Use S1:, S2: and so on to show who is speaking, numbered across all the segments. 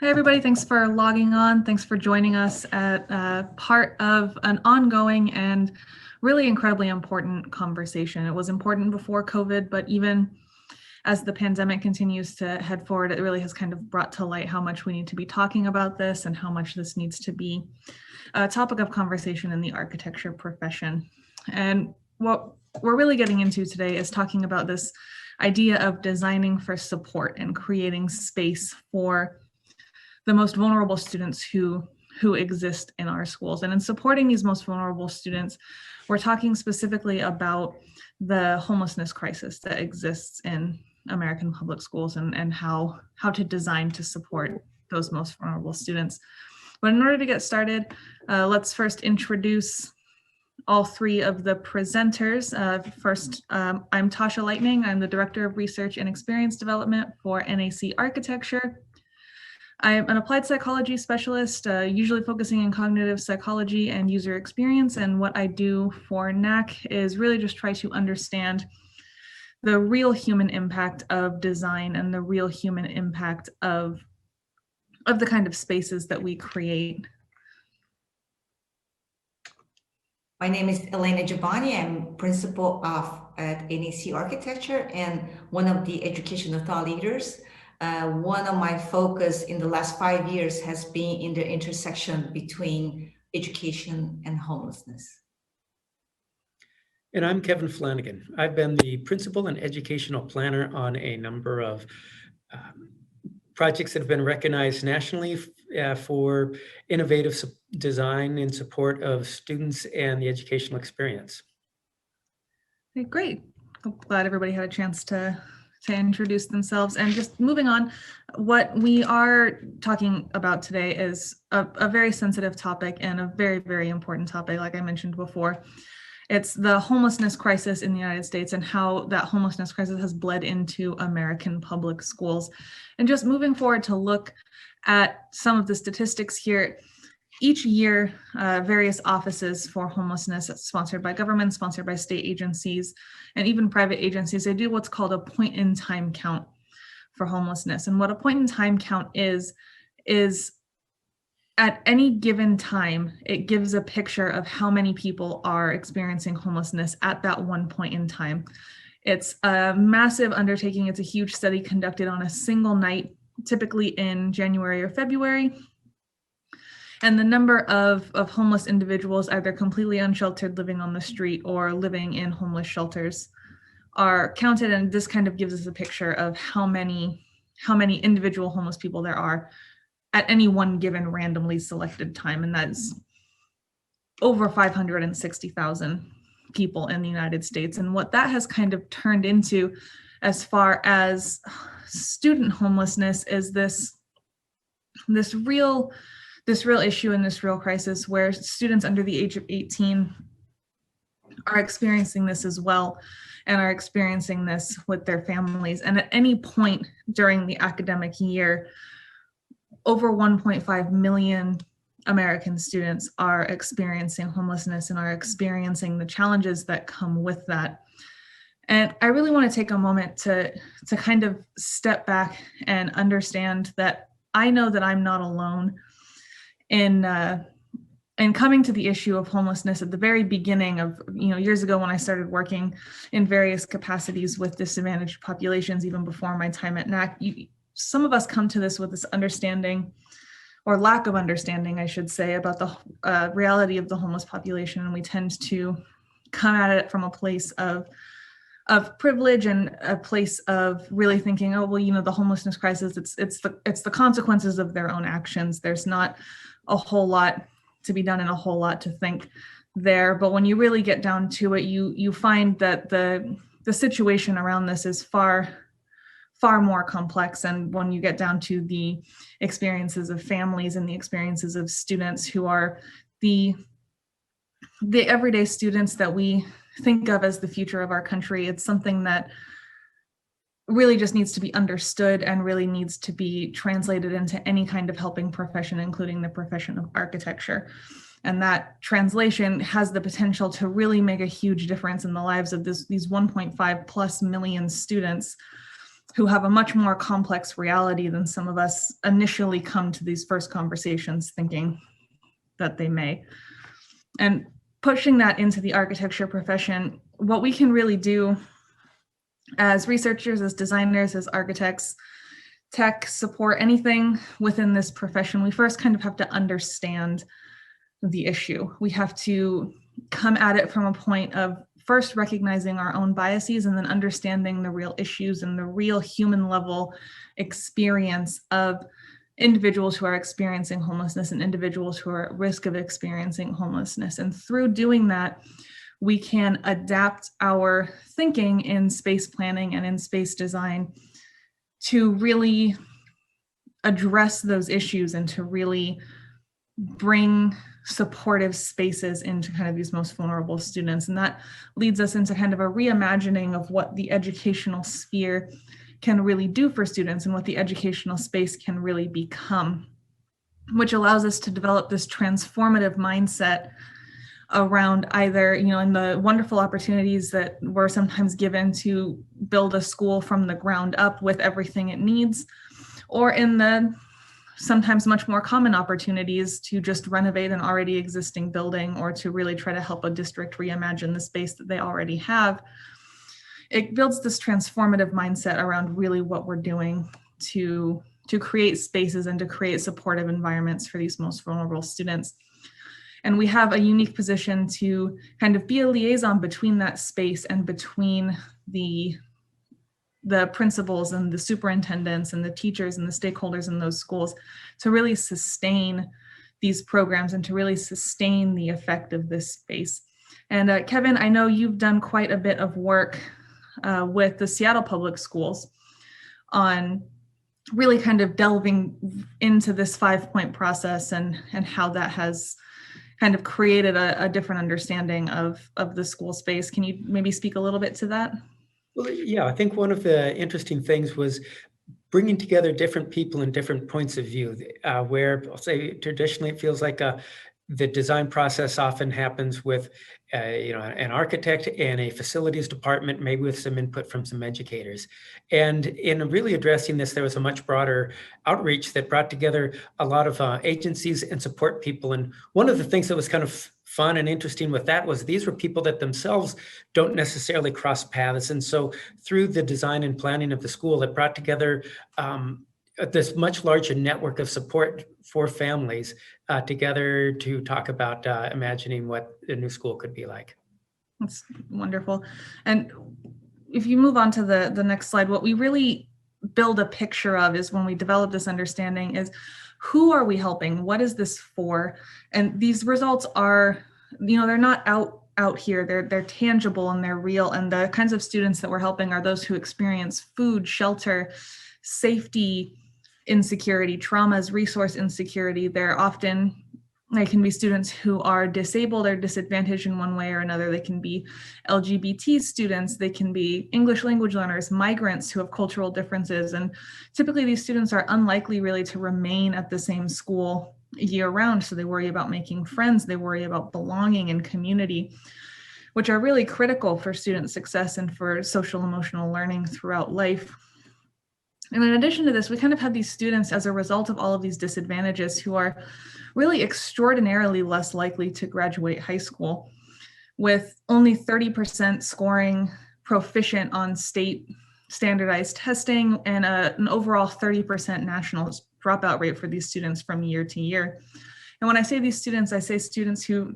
S1: Hi, everybody. Thanks for logging on. Thanks for joining us at part of an ongoing and really incredibly important conversation. It was important before COVID, but even as the pandemic continues to head forward, it really has kind of brought to light how much we need to be talking about this and how much this needs to be a topic of conversation in the architecture profession. And what we're really getting into today is talking about this idea of designing for support and creating space for the most vulnerable students who exist in our schools. And in supporting these most vulnerable students, we're talking specifically about the homelessness crisis that exists in American public schools and how to design to support those most vulnerable students. But in order to get started, let's first introduce all three of the presenters. First, I'm Tasha Lightning. I'm the Director of Research and Experience Development for NAC Architecture. I'm an applied psychology specialist, usually focusing in cognitive psychology and user experience. And what I do for NAC is really just try to understand the real human impact of design and the real human impact of the kind of spaces that we create.
S2: My name is Elena Giovanni. I'm principal at NAC Architecture and one of the educational thought leaders. One of my focus in the last 5 years has been in the intersection between education and homelessness.
S3: And I'm Kevin Flanagan. I've been the principal and educational planner on a number of projects that have been recognized nationally for innovative design in support of students and the educational experience.
S1: Okay, great. I'm glad everybody had a chance to introduce themselves. And just moving on, what we are talking about today is a very sensitive topic and a very, very important topic, like I mentioned before. It's the homelessness crisis in the United States and how that homelessness crisis has bled into American public schools. And just moving forward to look at some of the statistics here. Each year, various offices for homelessness, sponsored by government, sponsored by state agencies, and even private agencies, they do what's called a point-in-time count for homelessness. And what a point-in-time count is at any given time, it gives a picture of how many people are experiencing homelessness at that one point in time. It's a massive undertaking. It's a huge study conducted on a single night, typically in January or February. And the number of homeless individuals, either completely unsheltered living on the street or living in homeless shelters, are counted. And this kind of gives us a picture of how many individual homeless people there are at any one given randomly selected time. And that's over 560,000 people in the United States. And what that has kind of turned into as far as student homelessness is this real issue and this real crisis where students under the age of 18 are experiencing this as well and are experiencing this with their families. And at any point during the academic year, over 1.5 million American students are experiencing homelessness and are experiencing the challenges that come with that. And I really want to take a moment to kind of step back and understand that I know that I'm not alone in coming to the issue of homelessness at the very beginning of, years ago when I started working in various capacities with disadvantaged populations, even before my time at NAC. Some of us come to this with this understanding, or lack of understanding, I should say, about the reality of the homeless population. And we tend to come at it from a place of privilege and a place of really thinking, oh, well, the homelessness crisis, it's the consequences of their own actions. There's not a whole lot to be done and a whole lot to think there. But when you really get down to it, you find that the situation around this is far more complex. And when you get down to the experiences of families and the experiences of students who are the everyday students that we think of as the future of our country, it's something that really just needs to be understood and really needs to be translated into any kind of helping profession, including the profession of architecture. And that translation has the potential to really make a huge difference in the lives of these 1.5+ million students who have a much more complex reality than some of us initially come to these first conversations thinking that they may. And pushing that into the architecture profession, what we can really do as researchers, as designers, as architects, tech support, anything within this profession, we first kind of have to understand the issue. We have to come at it from a point of first recognizing our own biases and then understanding the real issues and the real human level experience of individuals who are experiencing homelessness and individuals who are at risk of experiencing homelessness. And through doing that, we can adapt our thinking in space planning and in space design to really address those issues and to really bring supportive spaces into kind of these most vulnerable students. And that leads us into kind of a reimagining of what the educational sphere can really do for students and what the educational space can really become, which allows us to develop this transformative mindset around either, in the wonderful opportunities that we're sometimes given to build a school from the ground up with everything it needs, or in the sometimes much more common opportunities to just renovate an already existing building or to really try to help a district reimagine the space that they already have. It builds this transformative mindset around really what we're doing to create spaces and to create supportive environments for these most vulnerable students. And we have a unique position to kind of be a liaison between that space and between the principals and the superintendents and the teachers and the stakeholders in those schools to really sustain these programs and to really sustain the effect of this space. And Kevin, I know you've done quite a bit of work with the Seattle Public Schools on really kind of delving into this 5-point process and how that has kind of created a different understanding of the school space. Can you maybe speak a little bit to that?
S3: Well, yeah, I think one of the interesting things was bringing together different people and different points of view, where I'll say traditionally it feels like the design process often happens with an architect and a facilities department, maybe with some input from some educators. And in really addressing this, there was a much broader outreach that brought together a lot of agencies and support people. And one of the things that was kind of fun and interesting with that was these were people that themselves don't necessarily cross paths. And so through the design and planning of the school, it brought together this much larger network of support for families together to talk about imagining what a new school could be like.
S1: That's wonderful. And if you move on to the next slide, what we really build a picture of is when we develop this understanding is who are we helping? What is this for? And these results are, they're not out here. They're tangible and they're real. And the kinds of students that we're helping are those who experience food, shelter, safety insecurity, traumas, resource insecurity. They can be students who are disabled or disadvantaged in one way or another. They can be LGBT students. They can be English language learners, migrants who have cultural differences. And typically these students are unlikely really to remain at the same school year round. So they worry about making friends. They worry about belonging and community, which are really critical for student success and for social emotional learning throughout life. And in addition to this, we kind of have these students as a result of all of these disadvantages who are really extraordinarily less likely to graduate high school, with only 30% scoring proficient on state standardized testing and an overall 30% national dropout rate for these students from year to year. And when I say these students, I say students who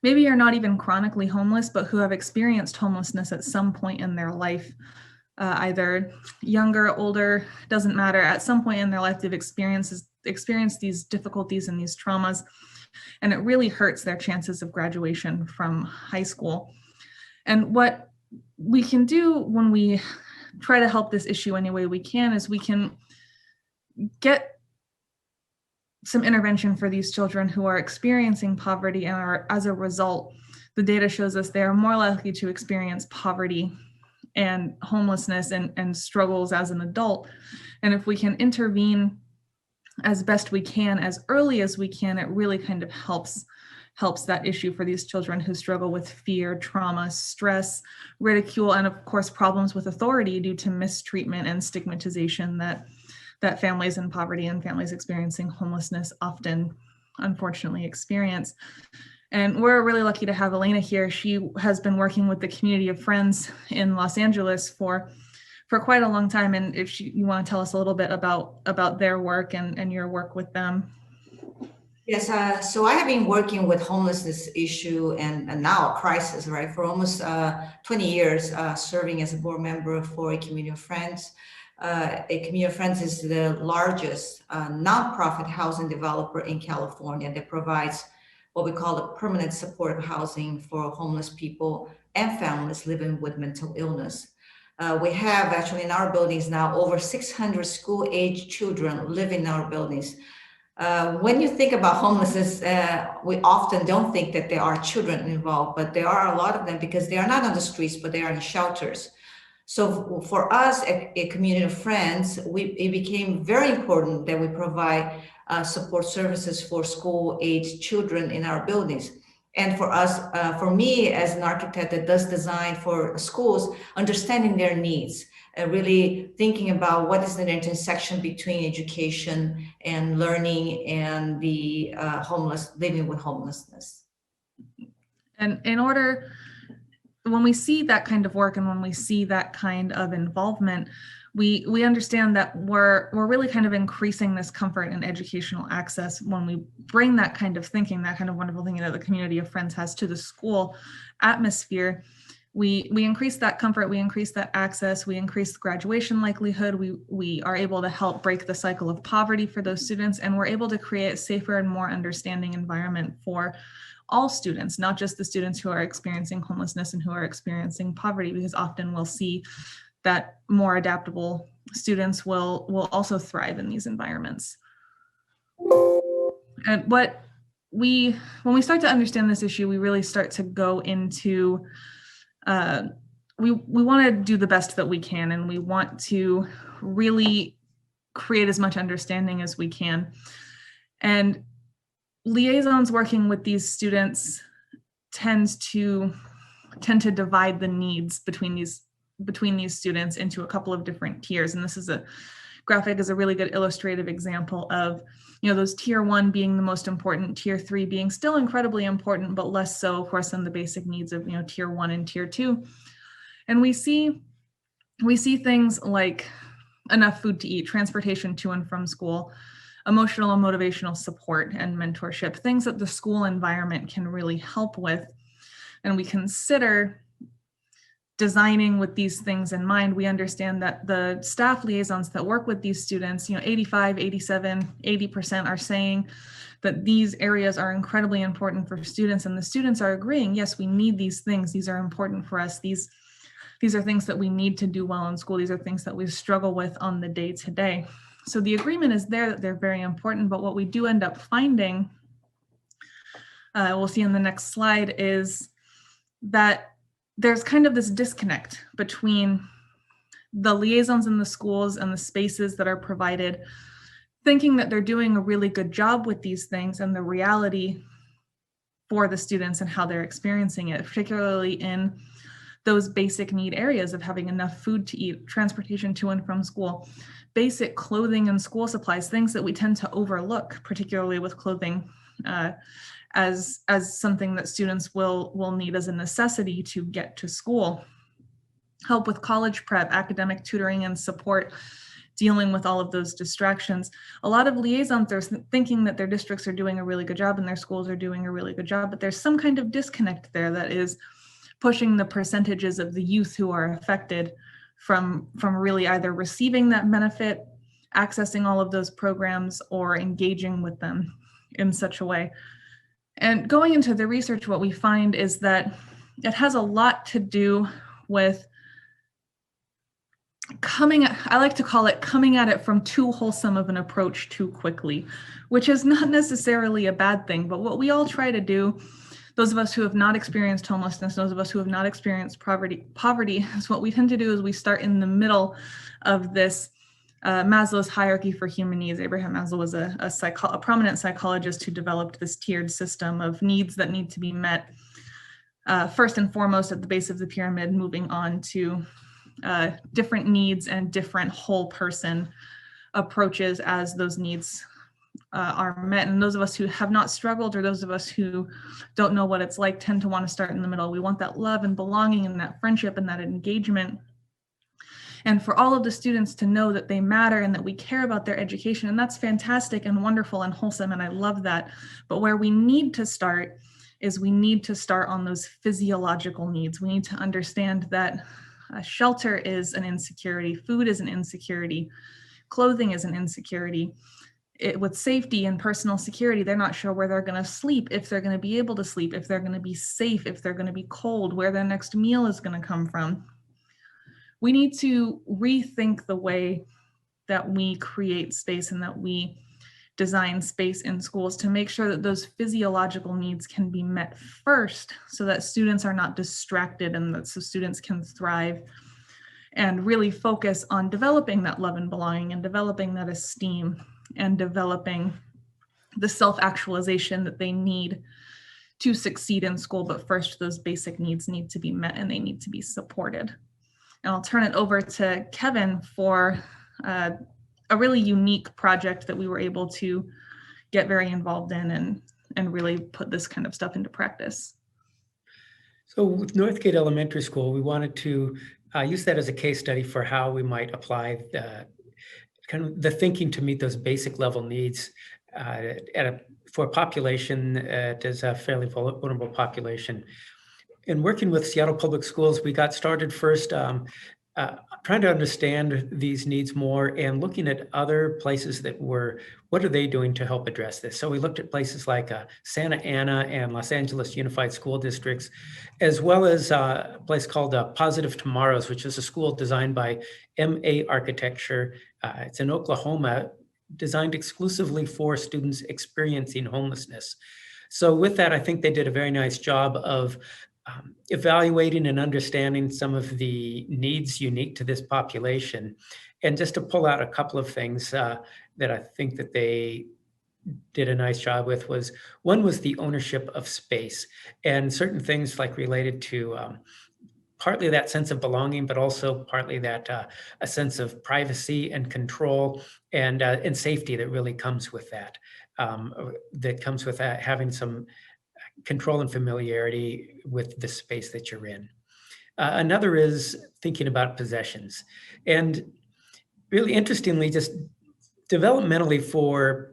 S1: maybe are not even chronically homeless, but who have experienced homelessness at some point in their life. Either younger, older, doesn't matter. At some point in their life, they've experienced these difficulties and these traumas, and it really hurts their chances of graduation from high school. And what we can do when we try to help this issue any way we can is we can get some intervention for these children who are experiencing poverty and are, as a result, the data shows us they are more likely to experience poverty and homelessness and struggles as an adult. And if we can intervene as best we can, as early as we can, it really kind of helps helps that issue for these children who struggle with fear, trauma, stress, ridicule, and of course, problems with authority due to mistreatment and stigmatization that families in poverty and families experiencing homelessness often, unfortunately, experience. And we're really lucky to have Elena here. She has been working with the Community of Friends in Los Angeles for quite a long time. And if you want to tell us a little bit about their work and your work with them.
S2: Yes, so I have been working with homelessness issue and now a crisis, right, for almost 20 years, serving as a board member for a Community of Friends. A Community of Friends is the largest nonprofit housing developer in California that provides what we call the permanent supportive housing for homeless people and families living with mental illness. We have actually in our buildings now over 600 school-age children live in our buildings. When you think about homelessness, we often don't think that there are children involved, but there are a lot of them because they are not on the streets, but they are in shelters. So for us, a Community of Friends, it became very important that we provide support services for school-age children in our buildings. And for us, for me as an architect that does design for schools, understanding their needs, really thinking about what is the intersection between education and learning and the living with homelessness.
S1: And in order, when we see that kind of work and when we see that kind of involvement, we understand that we're really kind of increasing this comfort and educational access when we bring that kind of thinking, that kind of wonderful thinking that the Community of Friends has to the school atmosphere. We increase that comfort, we increase that access, we increase the graduation likelihood, we are able to help break the cycle of poverty for those students, and we're able to create a safer and more understanding environment for all students, not just the students who are experiencing homelessness and who are experiencing poverty, because often we'll see that more adaptable students will also thrive in these environments. And when we start to understand this issue, we really start to go into, we want to do the best that we can, and we want to really create as much understanding as we can. And liaisons working with these students tend to divide the needs between these students into a couple of different tiers. And this is a graphic is a really good illustrative example of, those tier 1 being the most important, tier 3 being still incredibly important, but less so, of course, than the basic needs of, tier 1 and tier 2. And we see things like enough food to eat, transportation to and from school, emotional and motivational support and mentorship, things that the school environment can really help with. And we consider designing with these things in mind. We understand that the staff liaisons that work with these students, 85, 87, 80% are saying that these areas are incredibly important for students, and the students are agreeing, yes, we need these things. These are important for us. These are things that we need to do well in school. These are things that we struggle with on the day-to-day. So the agreement is there that they're very important, but what we do end up finding, we'll see in the next slide, is that there's kind of this disconnect between the liaisons in the schools and the spaces that are provided, thinking that they're doing a really good job with these things, and the reality for the students and how they're experiencing it, particularly in those basic need areas of having enough food to eat, transportation to and from school, basic clothing and school supplies, things that we tend to overlook, particularly with clothing, as something that students will need as a necessity to get to school. Help with college prep, academic tutoring and support, dealing with all of those distractions. A lot of liaisons are thinking that their districts are doing a really good job and their schools are doing a really good job, but there's some kind of disconnect there that is pushing the percentages of the youth who are affected from really either receiving that benefit, accessing all of those programs, or engaging with them in such a way. And going into the research, what we find is that it has a lot to do with I like to call it coming at it from too wholesome of an approach too quickly, which is not necessarily a bad thing. But what we all try to do, those of us who have not experienced homelessness, those of us who have not experienced poverty, is what we tend to do is we start in the middle of this Maslow's hierarchy for human needs. Abraham Maslow was a prominent psychologist who developed this tiered system of needs that need to be met first and foremost at the base of the pyramid, moving on to different needs and different whole person approaches as those needs are met. And those of us who have not struggled, or those of us who don't know what it's like, tend to want to start in the middle. We want that love and belonging and that friendship and that engagement. And for all of the students to know that they matter and that we care about their education. And that's fantastic and wonderful and wholesome. And I love that. But where we need to start is we need to start on those physiological needs. We need to understand that shelter is an insecurity, food is an insecurity, clothing is an insecurity. With safety and personal security, they're not sure where they're going to sleep, if they're going to be able to sleep, if they're going to be safe, if they're going to be cold, where their next meal is going to come from. We need to rethink the way that we create space and that we design space in schools to make sure that those physiological needs can be met first, so that students are not distracted and that so students can thrive and really focus on developing that love and belonging and developing that esteem and developing the self-actualization that they need to succeed in school. But first, those basic needs need to be met and they need to be supported. And I'll turn it over to Kevin for a really unique project that we were able to get very involved in and really put this kind of stuff into practice.
S3: So with Northgate Elementary School, we wanted to use that as a case study for how we might apply the thinking to meet those basic level needs for a population that is a fairly vulnerable population. In working with Seattle Public Schools, we got started first trying to understand these needs more and looking at other places that what are they doing to help address this? So we looked at places like Santa Ana and Los Angeles Unified School Districts, as well as a place called Positive Tomorrows, which is a school designed by MA Architecture. It's in Oklahoma, designed exclusively for students experiencing homelessness. So with that, I think they did a very nice job of evaluating and understanding some of the needs unique to this population. And just to pull out a couple of things that I think that they did a nice job with one was the ownership of space, and certain things like related to partly that sense of belonging, but also partly that a sense of privacy and control and safety that really comes with that. Having some control and familiarity with the space that you're in. Another is thinking about possessions. And really interestingly, just developmentally for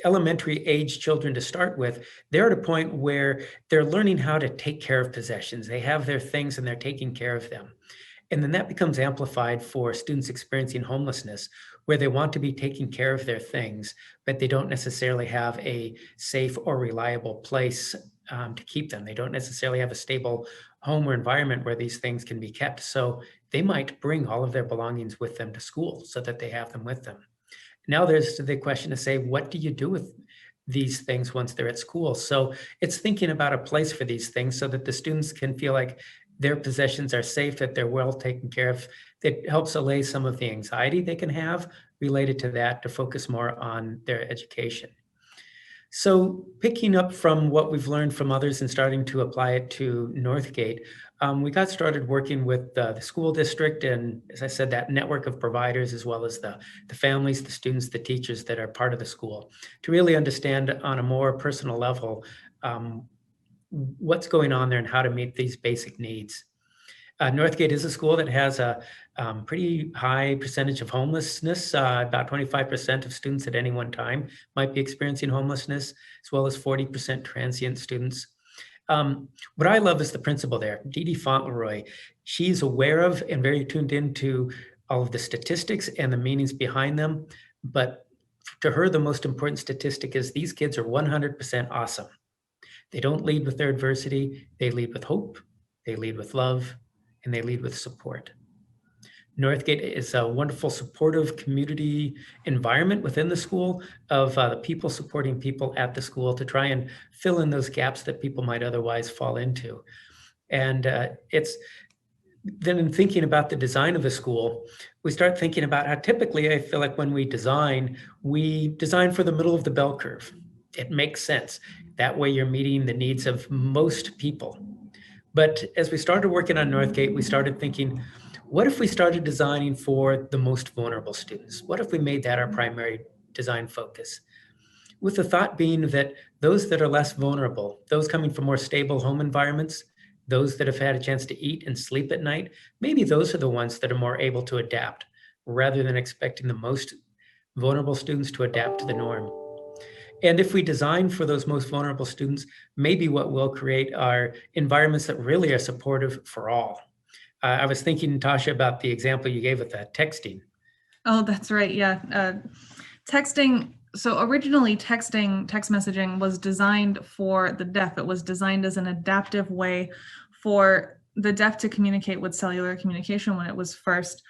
S3: elementary age children to start with, they're at a point where they're learning how to take care of possessions. They have their things and they're taking care of them. And then that becomes amplified for students experiencing homelessness, where they want to be taking care of their things, but they don't necessarily have a safe or reliable place to keep them. They don't necessarily have a stable home or environment where these things can be kept. So they might bring all of their belongings with them to school so that they have them with them. Now there's the question to say, what do you do with these things once they're at school? So it's thinking about a place for these things so that the students can feel like their possessions are safe, that they're well taken care of. That helps allay some of the anxiety they can have related to that, to focus more on their education. So picking up from what we've learned from others and starting to apply it to Northgate, we got started working with the school district and, as I said, that network of providers, as well as the families, the students, the teachers that are part of the school, to really understand on a more personal level what's going on there and how to meet these basic needs. Northgate is a school that has a pretty high percentage of homelessness. About 25% of students at any one time might be experiencing homelessness, as well as 40% transient students. What I love is the principal there, Dee Dee Fauntleroy. She's aware of and very tuned into all of the statistics and the meanings behind them. But to her, the most important statistic is these kids are 100% awesome. They don't lead with their adversity. They lead with hope. They lead with love. And they lead with support. Northgate is a wonderful supportive community environment within the school of the people supporting people at the school to try and fill in those gaps that people might otherwise fall into. And it's then in thinking about the design of the school, we start thinking about how typically I feel like when we design for the middle of the bell curve. It makes sense. That way you're meeting the needs of most people. But as we started working on Northgate, we started thinking, what if we started designing for the most vulnerable students? What if we made that our primary design focus? With the thought being that those that are less vulnerable, those coming from more stable home environments, those that have had a chance to eat and sleep at night, maybe those are the ones that are more able to adapt rather than expecting the most vulnerable students to adapt to the norm. And if we design for those most vulnerable students, maybe what we'll create are environments that really are supportive for all. I was thinking, Tasha, about the example you gave with that texting.
S1: Oh, that's right. Yeah. Texting. So originally text messaging was designed for the deaf. It was designed as an adaptive way for the deaf to communicate with cellular communication when it was first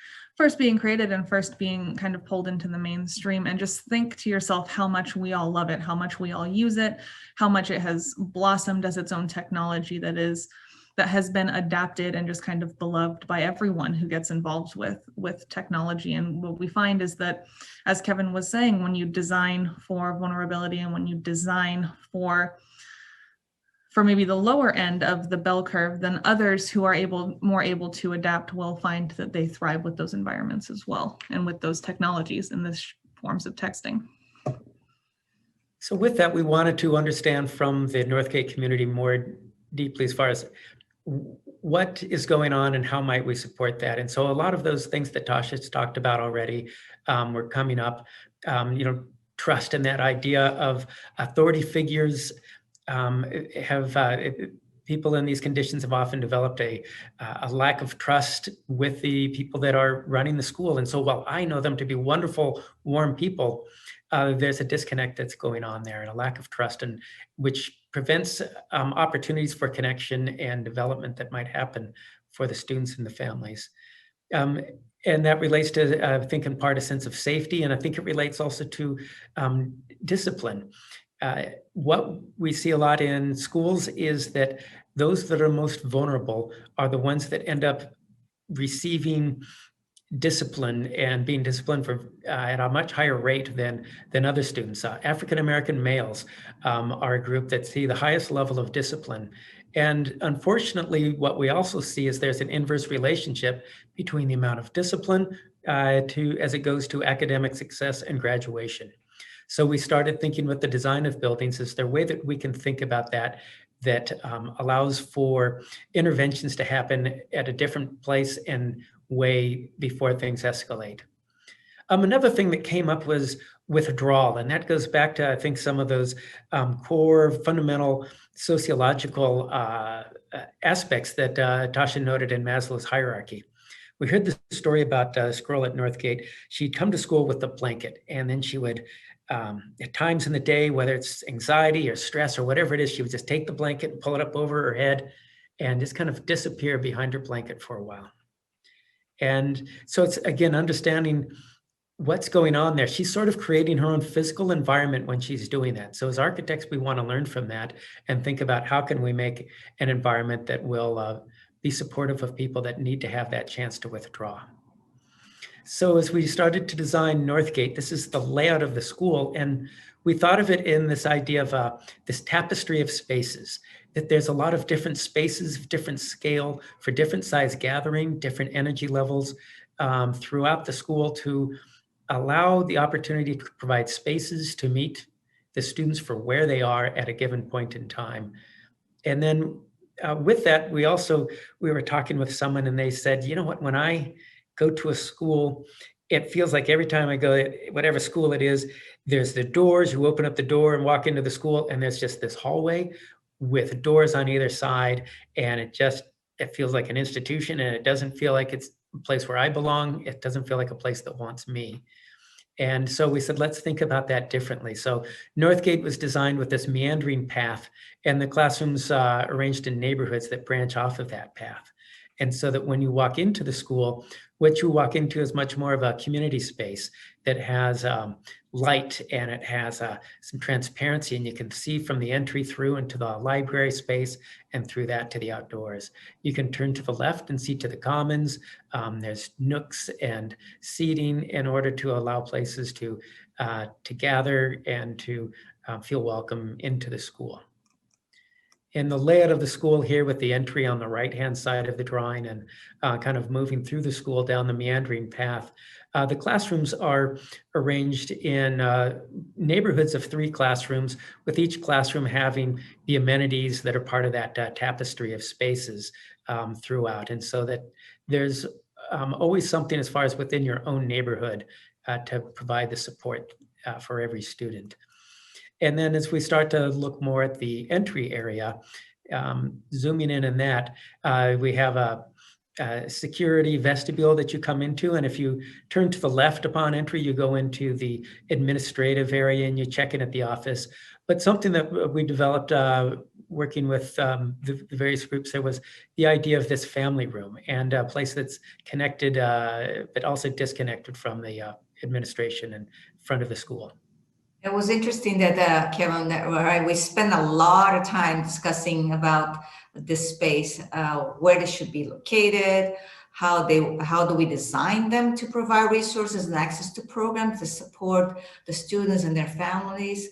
S1: being created and first being kind of pulled into the mainstream. And just think to yourself how much we all love it, how much we all use it, how much it has blossomed as its own technology that has been adapted and just kind of beloved by everyone who gets involved with technology. And what we find is that, as Kevin was saying, when you design for vulnerability and when you design for maybe the lower end of the bell curve, then others who are more able to adapt will find that they thrive with those environments as well, and with those technologies and the forms of texting.
S3: So with that, we wanted to understand from the Northgate community more deeply as far as what is going on and how might we support that. And so a lot of those things that Tasha's talked about already were coming up, trust in that idea of authority figures people in these conditions have often developed a lack of trust with the people that are running the school. And so while I know them to be wonderful, warm people, there's a disconnect that's going on there and a lack of trust, and which prevents opportunities for connection and development that might happen for the students and the families. And that relates to, I think, in part, a sense of safety. And I think it relates also to discipline. What we see a lot in schools is that those that are most vulnerable are the ones that end up receiving discipline and being disciplined for at a much higher rate than other students. African-American males are a group that see the highest level of discipline. And unfortunately, what we also see is there's an inverse relationship between the amount of discipline as it goes to academic success and graduation. So we started thinking with the design of buildings, is there a way that we can think about that allows for interventions to happen at a different place and way before things escalate. Another thing that came up was withdrawal, and that goes back to, I think, some of those core fundamental sociological aspects that Tasha noted in Maslow's hierarchy. We heard the story about this girl at Northgate. She'd come to school with a blanket, and then she would, at times in the day, whether it's anxiety or stress or whatever it is, she would just take the blanket and pull it up over her head and just kind of disappear behind her blanket for a while. And so it's, again, understanding what's going on there. She's sort of creating her own physical environment when she's doing that. So as architects, we want to learn from that and think about how can we make an environment that will be supportive of people that need to have that chance to withdraw. So as we started to design Northgate, this is the layout of the school. And we thought of it in this idea of this tapestry of spaces, that there's a lot of different spaces of different scale for different size gathering, different energy levels throughout the school to allow the opportunity to provide spaces to meet the students for where they are at a given point in time. And then with that, we were talking with someone and they said, you know what, when I go to a school, it feels like every time I go, whatever school it is, there's the doors, you open up the door and walk into the school, and there's just this hallway with doors on either side. And it feels like an institution, and it doesn't feel like it's a place where I belong. It doesn't feel like a place that wants me. And so we said, let's think about that differently. So Northgate was designed with this meandering path, and the classrooms arranged in neighborhoods that branch off of that path. And so that when you walk into the school, what you walk into is much more of a community space that has light, and it has some transparency, and you can see from the entry through into the library space and through that to the outdoors. You can turn to the left and see to the commons. There's nooks and seating in order to allow places to gather and to feel welcome into the school. In the layout of the school here, with the entry on the right-hand side of the drawing and kind of moving through the school down the meandering path, the classrooms are arranged in neighborhoods of 3 classrooms, with each classroom having the amenities that are part of that tapestry of spaces throughout. And so that there's always something as far as within your own neighborhood to provide the support for every student. And then as we start to look more at the entry area, zooming in on that, we have a security vestibule that you come into. And if you turn to the left upon entry, you go into the administrative area and you check in at the office. But something that we developed working with the various groups there was the idea of this family room, and a place that's connected, but also disconnected from the administration in front of the school.
S2: It was interesting that, Kevin, that we spent a lot of time discussing about this space, where they should be located, how do we design them to provide resources and access to programs to support the students and their families.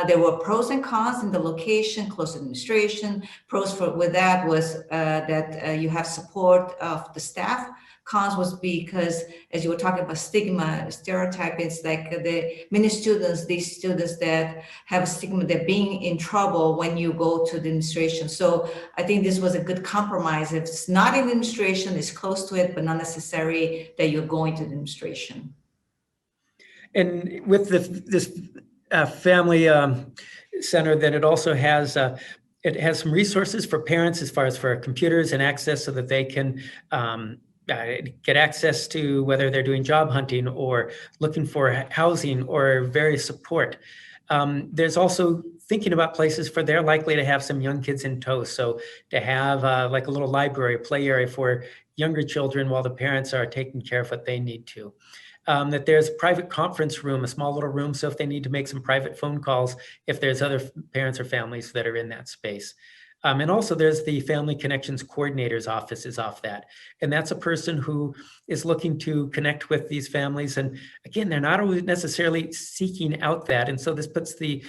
S2: There were pros and cons in the location, close administration. Pros with that was that you have support of the staff. Cons was because, as you were talking about stigma, stereotype, it's like these students that have a stigma, they're being in trouble when you go to the administration. So I think this was a good compromise. If it's not in administration, it's close to it, but not necessary that you're going to the administration.
S3: And with this family center, then it also has some resources for parents as far as for computers and access, so that they can get access to whether they're doing job hunting or looking for housing or various support. There's also thinking about places for they're likely to have some young kids in tow. So to have like a little library, play area for younger children while the parents are taking care of what they need to. That there's a private conference room, a small little room, so if they need to make some private phone calls, if there's other parents or families that are in that space. And also there's the Family Connections Coordinator's office is off that. And that's a person who is looking to connect with these families. And again, they're not always necessarily seeking out that. And so this puts the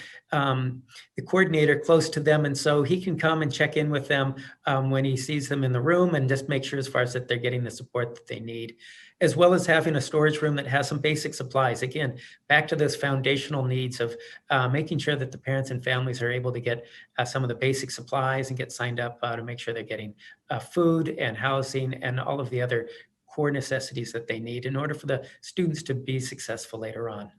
S3: coordinator close to them. And so he can come and check in with them when he sees them in the room, and just make sure as far as that they're getting the support that they need, as well as having a storage room that has some basic supplies. Again, back to those foundational needs of making sure that the parents and families are able to get some of the basic supplies and get signed up to make sure they're getting food and housing and all of the other core necessities that they need in order for the students to be successful later on.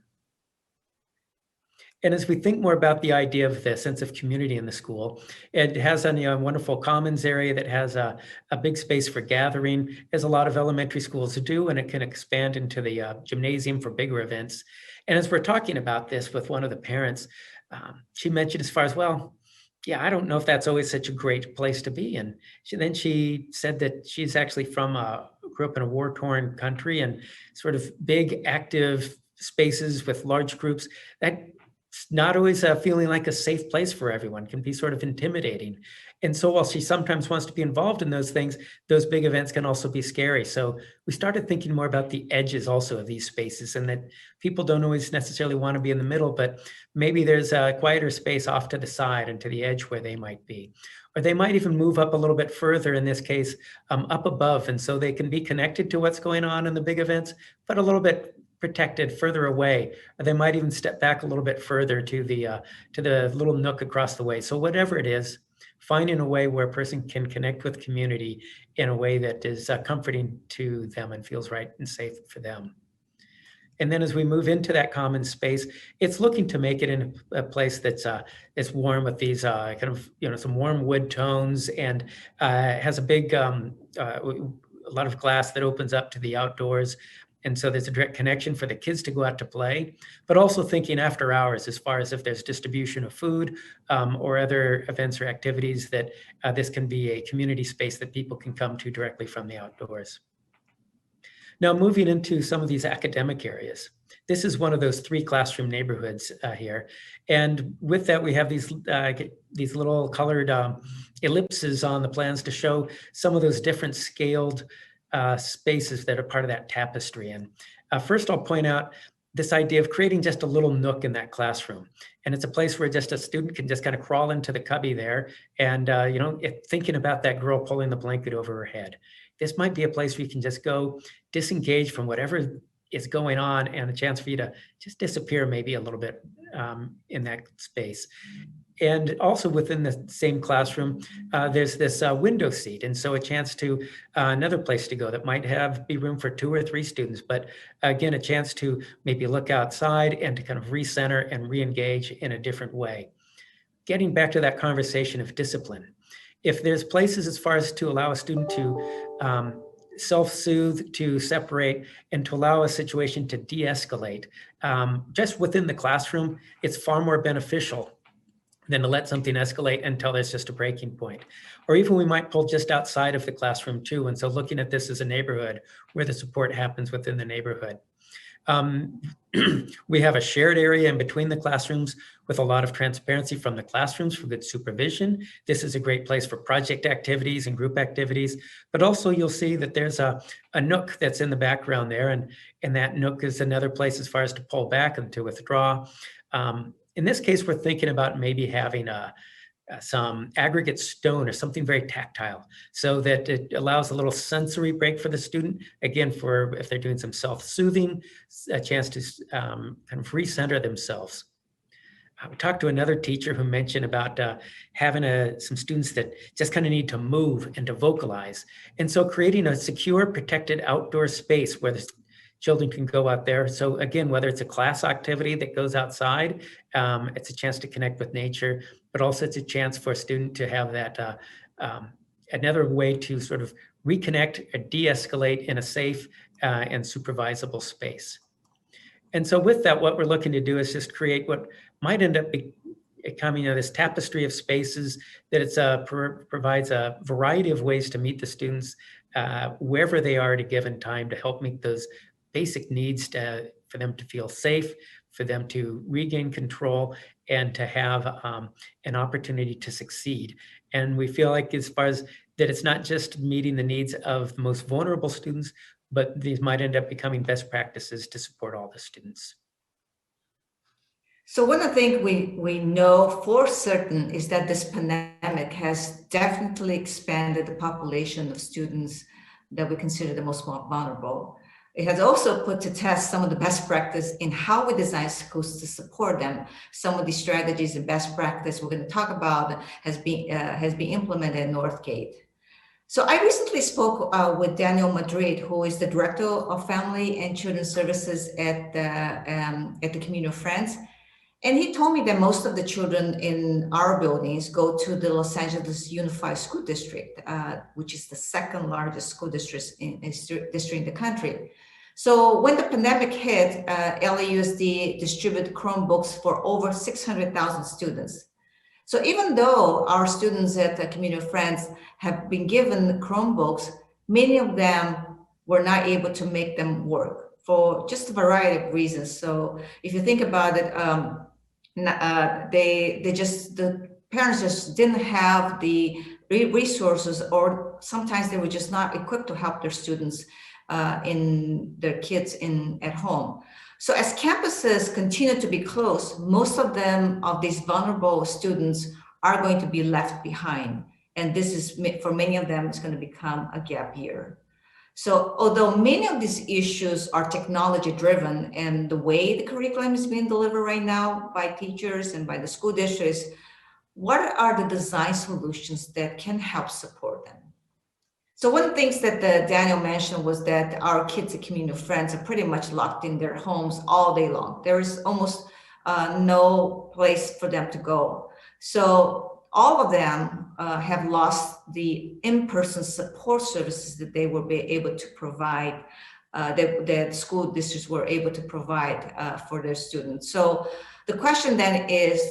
S3: And as we think more about the idea of the sense of community in the school, it has a wonderful commons area that has a big space for gathering, as a lot of elementary schools do, and it can expand into the gymnasium for bigger events. And as we're talking about this with one of the parents, she mentioned as far as, well, yeah, I don't know if that's always such a great place to be. And then she said that she's actually grew up in a war-torn country, and sort of big active spaces with large groups, that it's not always feeling like a safe place for everyone, can be sort of intimidating. And so while she sometimes wants to be involved in those things, those big events can also be scary. So we started thinking more about the edges also of these spaces, and that people don't always necessarily want to be in the middle, but maybe there's a quieter space off to the side and to the edge where they might be. Or they might even move up a little bit further, in this case, up above. And so they can be connected to what's going on in the big events, but a little bit protected further away, or they might even step back a little bit further to the little nook across the way. So whatever it is, finding a way where a person can connect with community in a way that is comforting to them and feels right and safe for them. And then as we move into that common space, it's looking to make it in a place that's warm with these kind of, some warm wood tones, and has a big, a lot of glass that opens up to the outdoors. And so there's a direct connection for the kids to go out to play, but also thinking after hours as far as if there's distribution of food or other events or activities that this can be a community space that people can come to directly from the outdoors. Now, moving into some of these academic areas. This is one of those 3 classroom neighborhoods here. And with that, we have these little colored ellipses on the plans to show some of those different scaled spaces that are part of that tapestry. And first, I'll point out this idea of creating just a little nook in that classroom. And it's a place where just a student can just kind of crawl into the cubby there and, thinking about that girl pulling the blanket over her head. This might be a place where you can just go disengage from whatever is going on and a chance for you to just disappear maybe a little bit in that space. And also within the same classroom, there's this window seat. And so a chance to another place to go that might be room for 2 or 3 students, but again, a chance to maybe look outside and to kind of recenter and re-engage in a different way. Getting back to that conversation of discipline. If there's places as far as to allow a student to self-soothe, to separate, and to allow a situation to de-escalate, just within the classroom, it's far more beneficial than to let something escalate until there's just a breaking point. Or even we might pull just outside of the classroom too. And so looking at this as a neighborhood where the support happens within the neighborhood. We have a shared area in between the classrooms with a lot of transparency from the classrooms for good supervision. This is a great place for project activities and group activities, but also you'll see that there's a nook that's in the background there. And that nook is another place as far as to pull back and to withdraw. In this case, we're thinking about maybe having some aggregate stone or something very tactile so that it allows a little sensory break for the student. Again, for if they're doing some self-soothing, a chance to kind of recenter themselves. We talked to another teacher who mentioned about having some students that just kind of need to move and to vocalize. And so creating a secure, protected outdoor space where the children can go out there. So again, whether it's a class activity that goes outside, it's a chance to connect with nature, but also it's a chance for a student to have that another way to sort of reconnect or de-escalate in a safe and supervisable space. And so with that, what we're looking to do is just create what might end up becoming this tapestry of spaces that provides a variety of ways to meet the students wherever they are at a given time to help meet those basic needs for them to feel safe, for them to regain control, and to have an opportunity to succeed. And we feel like as far as that it's not just meeting the needs of the most vulnerable students, but these might end up becoming best practices to support all the students.
S2: So one of the things we know for certain is that this pandemic has definitely expanded the population of students that we consider the most vulnerable. It has also put to test some of the best practice in how we design schools to support them. Some of the strategies and best practice we're going to talk about has been implemented at Northgate. So I recently spoke with Daniel Madrid, who is the Director of Family and Children's Services at the Community of Friends. And he told me that most of the children in our buildings go to the Los Angeles Unified School District, which is the second largest school district in the country. So when the pandemic hit, LAUSD distributed Chromebooks for over 600,000 students. So even though our students at the Community of Friends have been given Chromebooks, many of them were not able to make them work for just a variety of reasons. So if you think about it, the parents just didn't have the resources, or sometimes they were just not equipped to help their students in their kids at home. So as campuses continue to be closed, most of these vulnerable students are going to be left behind. And this is, for many of them, it's going to become a gap year. So although many of these issues are technology driven, and the way the curriculum is being delivered right now by teachers and by the school districts, what are the design solutions that can help support them? So one of the things that Daniel mentioned was that our kids at Community of Friends are pretty much locked in their homes all day long. There is almost no place for them to go. So all of them have lost the in-person support services that they will be able to provide that school districts were able to provide for their students. So the question then is,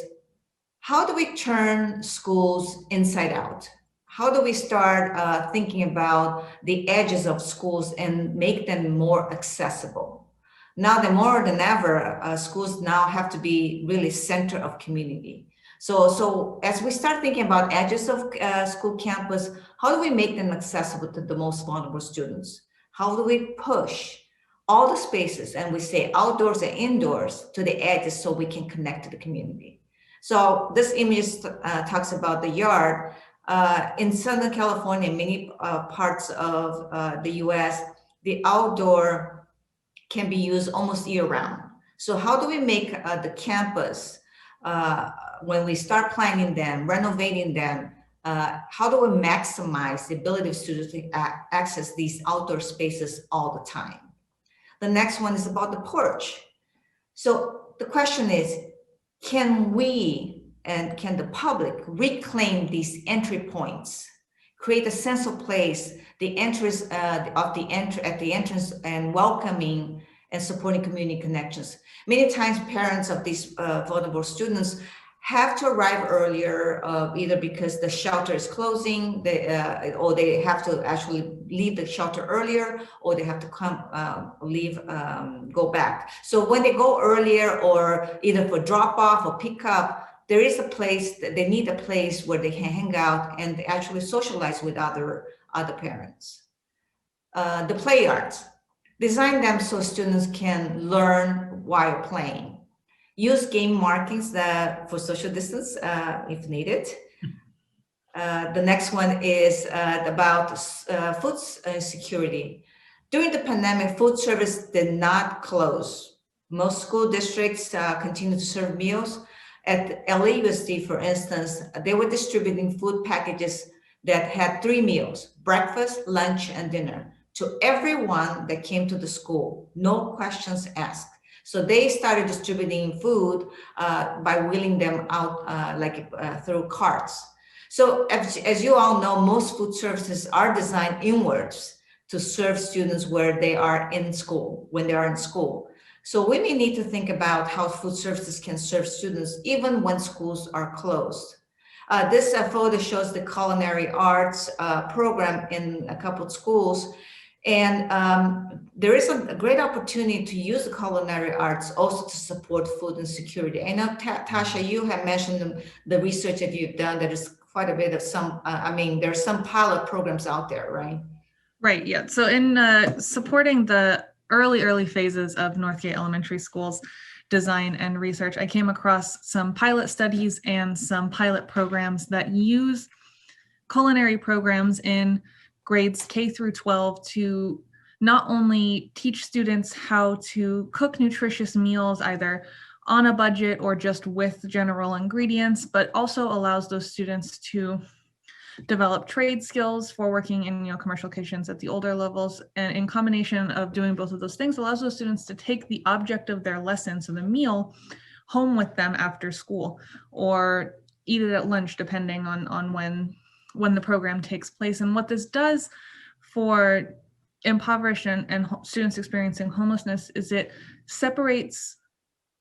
S2: how do we turn schools inside out? How do we start thinking about the edges of schools and make them more accessible? Now, more than ever, schools now have to be really center of community. So as we start thinking about edges of school campus, how do we make them accessible to the most vulnerable students? How do we push all the spaces, and we say outdoors and indoors, to the edges so we can connect to the community? So this image talks about the yard. In Southern California, many parts of the US, the outdoor can be used almost year round. So how do we make the campus, when we start planning them, renovating them, how do we maximize the ability of students to access these outdoor spaces all the time? The next one is about the porch. So the question is, can we and can the public reclaim these entry points, create a sense of place, the entrance at the entrance, and welcoming and supporting community connections? Many times parents of these vulnerable students have to arrive earlier, either because the shelter is closing, or they have to actually leave the shelter earlier, or they have to come, go back. So when they go earlier, or either for drop off or pick up, there is a place that they need, a place where they can hang out and actually socialize with other parents. The play arts, design them so students can learn while playing. Use game markings for social distance if needed. The next one is about food security. During the pandemic, food service did not close. Most school districts continue to serve meals. At LAUSD, for instance, they were distributing food packages that had 3 meals, breakfast, lunch, and dinner, to everyone that came to the school, no questions asked. So they started distributing food by wheeling them out through carts. So as you all know, most food services are designed inwards to serve students where they are in school, when they are in school. So we may need to think about how food services can serve students even when schools are closed. This photo shows the culinary arts program in a couple of schools. And there is a great opportunity to use the culinary arts also to support food insecurity. I know, Tasha, you have mentioned the research that you've done. That is quite a bit of there's some pilot programs out there, right?
S1: Right, yeah. So in supporting the early phases of Northgate Elementary School's design and research, I came across some pilot studies and some pilot programs that use culinary programs in grades K through 12 to not only teach students how to cook nutritious meals either on a budget or just with general ingredients, but also allows those students to develop trade skills for working in commercial kitchens at the older levels. And in combination of doing both of those things allows those students to take the object of their lesson, so the meal, home with them after school, or eat it at lunch, depending on when the program takes place. And what this does for impoverished and students experiencing homelessness is it separates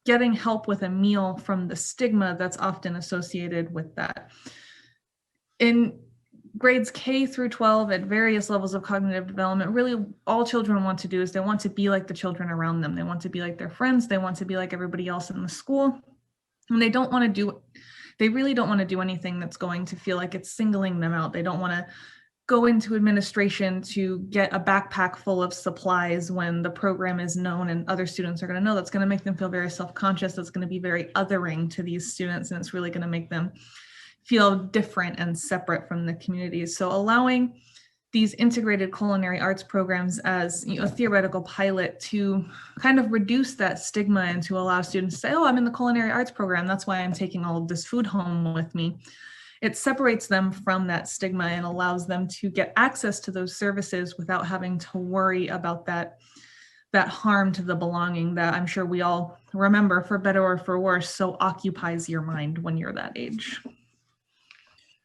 S1: getting help with a meal from the stigma that's often associated with that. In grades K through 12 at various levels of cognitive development, really all children want to do is they want to be like the children around them. They want to be like their friends. They want to be like everybody else in the school. And they really don't want to do anything that's going to feel like it's singling them out. They don't want to go into administration to get a backpack full of supplies when the program is known and other students are going to know. That's going to make them feel very self-conscious. That's going to be very othering to these students, and it's really going to make them feel different and separate from the communities. So allowing these integrated culinary arts programs as a theoretical pilot to kind of reduce that stigma and to allow students to say, oh, I'm in the culinary arts program, that's why I'm taking all of this food home with me. It separates them from that stigma and allows them to get access to those services without having to worry about that harm to the belonging that I'm sure we all remember, for better or for worse, so occupies your mind when you're that age.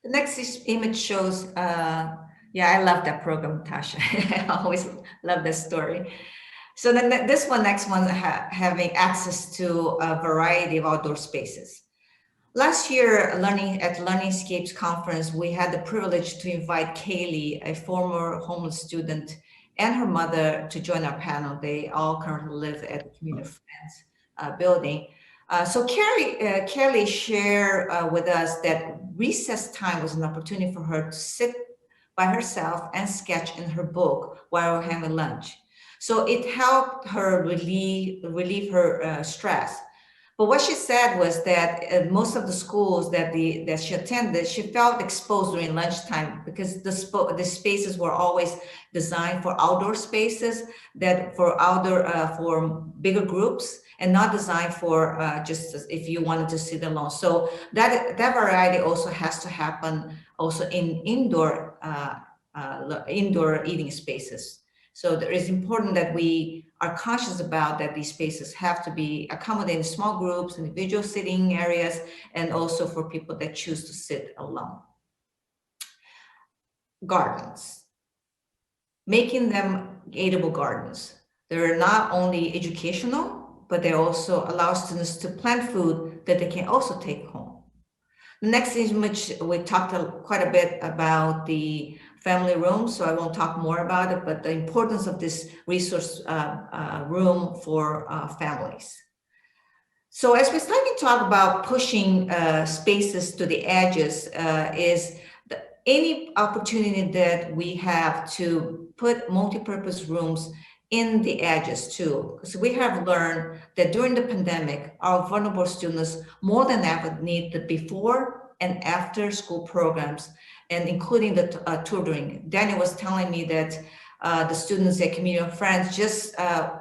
S2: The next image shows, I love that program, Tasha. I always love that story. So then next one, having access to a variety of outdoor spaces. Last year, at Learningscapes conference, we had the privilege to invite Kaylee, a former homeless student, and her mother to join our panel. They all currently live at the Community Friends building. So Kelly shared with us that recess time was an opportunity for her to sit by herself and sketch in her book while having lunch. So it helped her relieve her stress. But what she said was that at most of the schools that she attended, she felt exposed during lunchtime because the spaces were always designed for outdoor spaces, that for bigger groups, and not designed for just if you wanted to sit alone. So that variety also has to happen also in indoor eating spaces. So it is important that we are conscious about that these spaces have to be accommodated in small groups, individual sitting areas, and also for people that choose to sit alone. Gardens, making them eatable gardens. They're not only educational, but they also allow students to plant food that they can also take home. The next image, we talked quite a bit about the family room, so I won't talk more about it, but the importance of this resource room for families. So as we start to talk about pushing spaces to the edges, any opportunity that we have to put multipurpose rooms in the edges too, because we have learned that during the pandemic, our vulnerable students more than ever need the before and after school programs, and including the tutoring. Daniel was telling me that the students at Community Friends just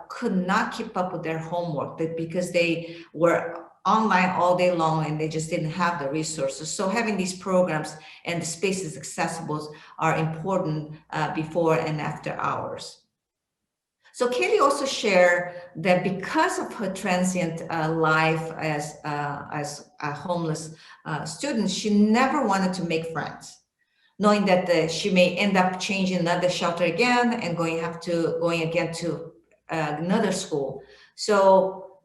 S2: could not keep up with their homework because they were online all day long and they just didn't have the resources. So having these programs and the spaces accessible are important before and after hours. So Katie also shared that because of her transient life as a homeless student, she never wanted to make friends, knowing that she may end up changing another shelter again and going again to another school. So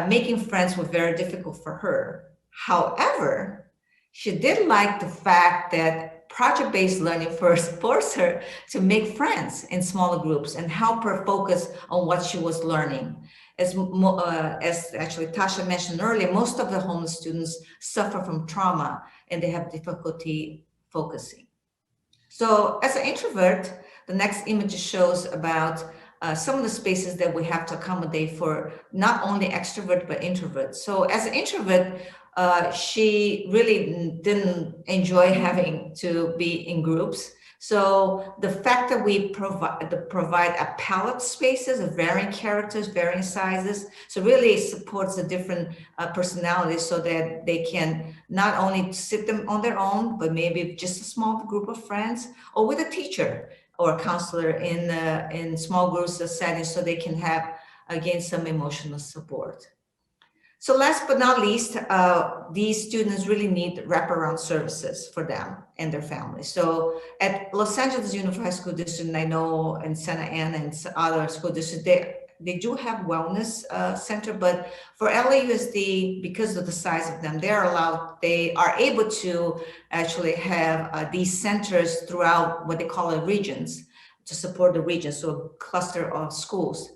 S2: making friends was very difficult for her. However, she did like the fact that project-based learning first forced her to make friends in smaller groups and help her focus on what she was learning. As actually Tasha mentioned earlier, most of the homeless students suffer from trauma and they have difficulty focusing. So as an introvert, the next image shows about some of the spaces that we have to accommodate for not only extrovert, but introvert. So as an introvert, she really didn't enjoy having to be in groups. So the fact that we provide a palette spaces of varying characters, varying sizes, so really supports the different personalities so that they can not only sit them on their own, but maybe just a small group of friends or with a teacher or a counselor in small groups of settings so they can have, again, some emotional support. So last but not least, these students really need wraparound services for them and their families. So at Los Angeles Unified School District, and I know in Santa Ana and other school districts, they do have wellness center, but for LAUSD, because of the size of them, they are able to actually have these centers throughout what they call regions to support the region, so a cluster of schools.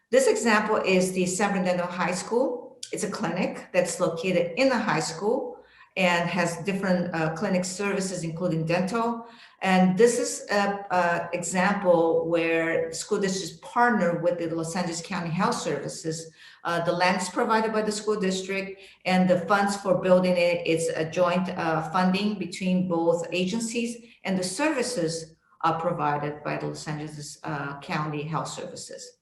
S2: This example is the San Bernardino High School. It's a clinic that's located in a high school and has different clinic services, including dental. And this is an example where school districts partner with the Los Angeles County Health Services. The land is provided by the school district, and the funds for building it is a joint funding between both agencies, and the services are provided by the Los Angeles County Health Services.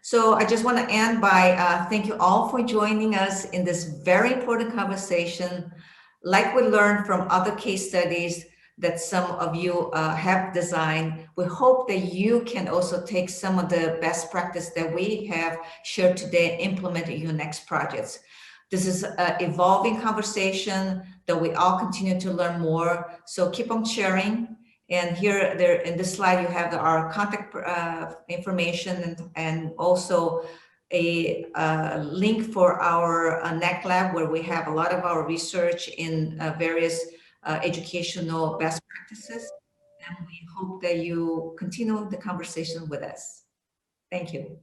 S2: So I just want to end by thank you all for joining us in this very important conversation. Like we learned from other case studies that some of you have designed, we hope that you can also take some of the best practice that we have shared today and implement in your next projects. This is an evolving conversation that we all continue to learn more. So keep on sharing And here, there in this slide, you have our contact information and also a link for our NEC lab, where we have a lot of our research in various educational best practices. And we hope that you continue the conversation with us. Thank you.